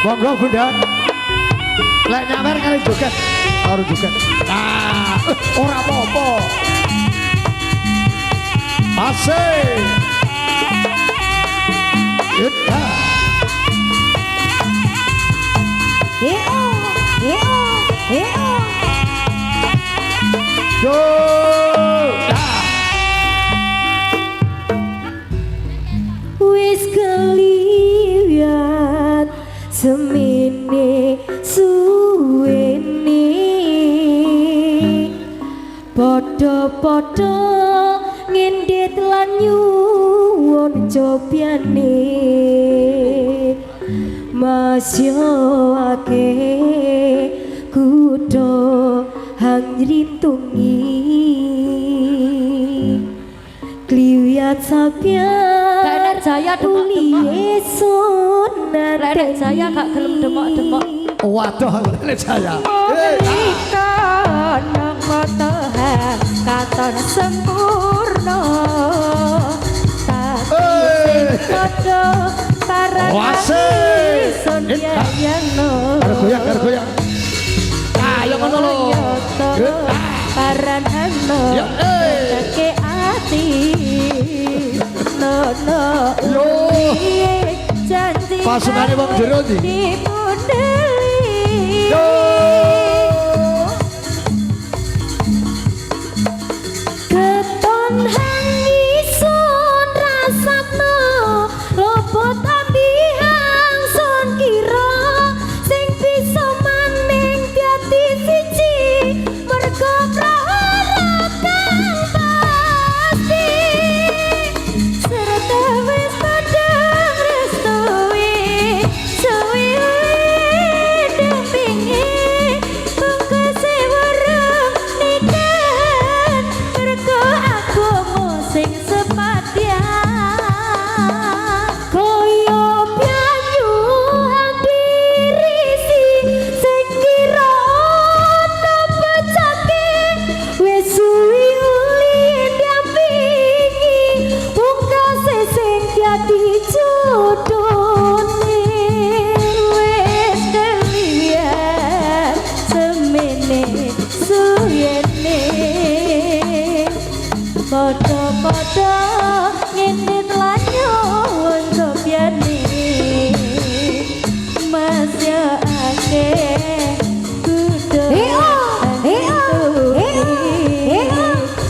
Monggo Bunda. Lek nyawer kali joget. Karo joget. Nah, ora apa-apa. Asik. Kita. Yo. Wis keliwat semene suwene padha-padha ngendhet lan nyuwun cobyane masyake kudu hangrintungi kliwat sampeyan jaya tuli sunan Rek Jaya gak gelem demok-demok. Waduh, Lek Jaya. Rika nang matahan katon sempurna tapi kodo parangane sun yayano Goyang. Ayo ngono lho. Paranano ke ati no Yo. janji Pasungane wong jero ndi? Yo. Keton hangison rasakno lopo tambihang son kira sing bisa maning piati siji mergo praharap kang pasti serta wis padang restui suwi dempingi pungkase warung nikahan mergo agama sing sepadyan koyo banyu dirisi sing kira ana pecake wis suwi uli dampingi pungkase sing dadi jodone wis keliyan semene suyene padha-padha ngendhet lan nyuwun cobyane masyake kudu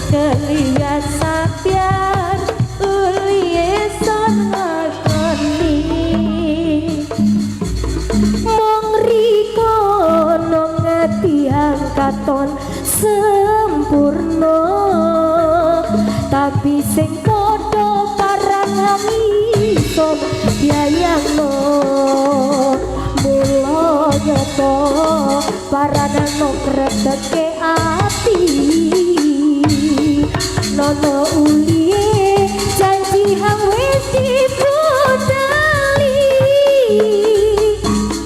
keliwat sampeyan uli son ngakoni mong riko nang ngati angkaton sempurna tapi sing padha parang iso diayangno mula nyata paranano kreteke ati nono uliye janji hang wis dibudali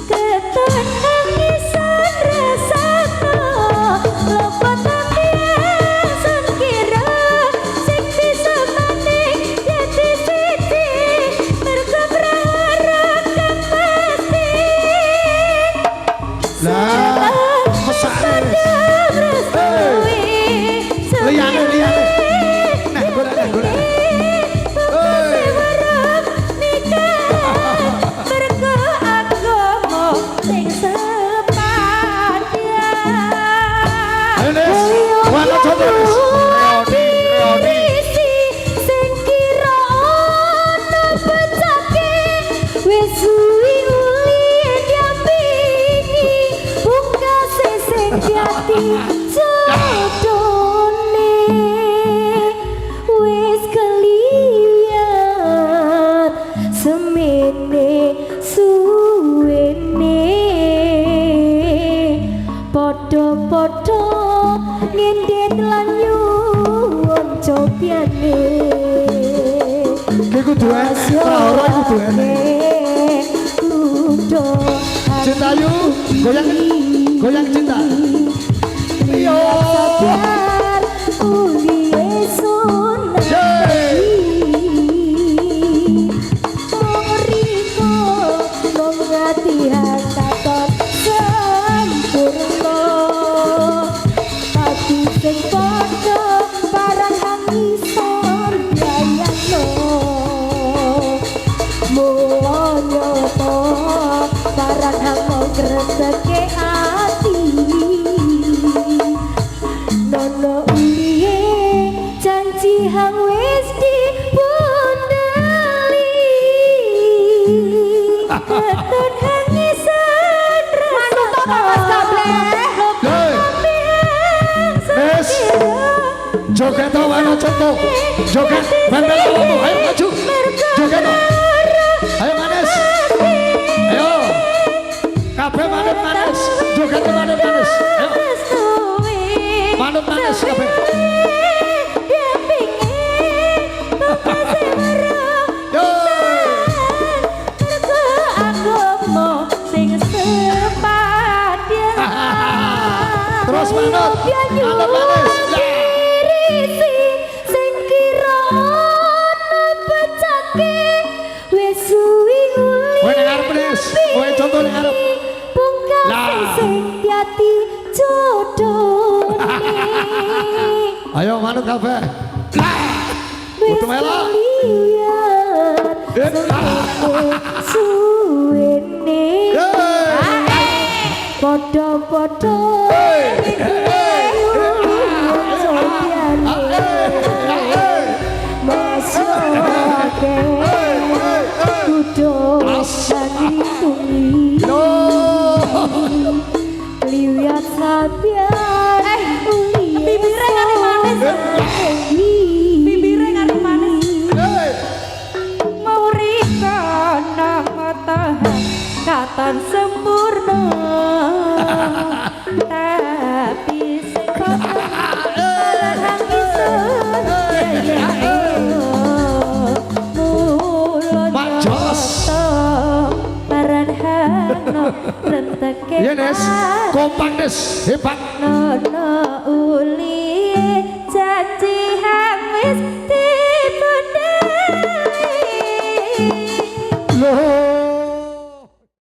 keton hangisan rasakno lopo tampian sun kira sing bisa maning dadi siji mergo praharap kang pasti Lah, mesake. Liyane. Nah, golek. Mergo agama sing sepadyan Ayo, Nis. Wano coba, Nis. Reoni. sing kira ana pecake wis suwi uli dampingi pungkase sing dadi jodone wis keliyan semene suwene padha ngendet lan nyuwun cobiane Iki kudu prahara iki kudu Cinta yu goyang cinta Yo sabar uli esun Moriko mengati hakaton sempurna Hati sing padha barang hangisan yayano Mulanya to barang hamo greseke ati Nono uliye janji hang wis dipundheli Ketun hangisan rasa Mas Nes joget wana contoh joget bembel awakmu ayo maju joget ayo manis ayo kabeh manut-manis joget manut-manis ayo manut-manis kabeh yo terus manut-manis sing kira ana pecake wis suwi uli kowe ning arep Nes kowe contoh ning arep pungkas sing diati jodone ayo manut kabeh kudu melok suwene padha-padha masyake duduk sangitungi liwat sabian bibire ngare manis bibire ngare manis Maurika nang matahari katon sempurna tapi iya Nes kompak Nes hebat Nono uli janji hang wis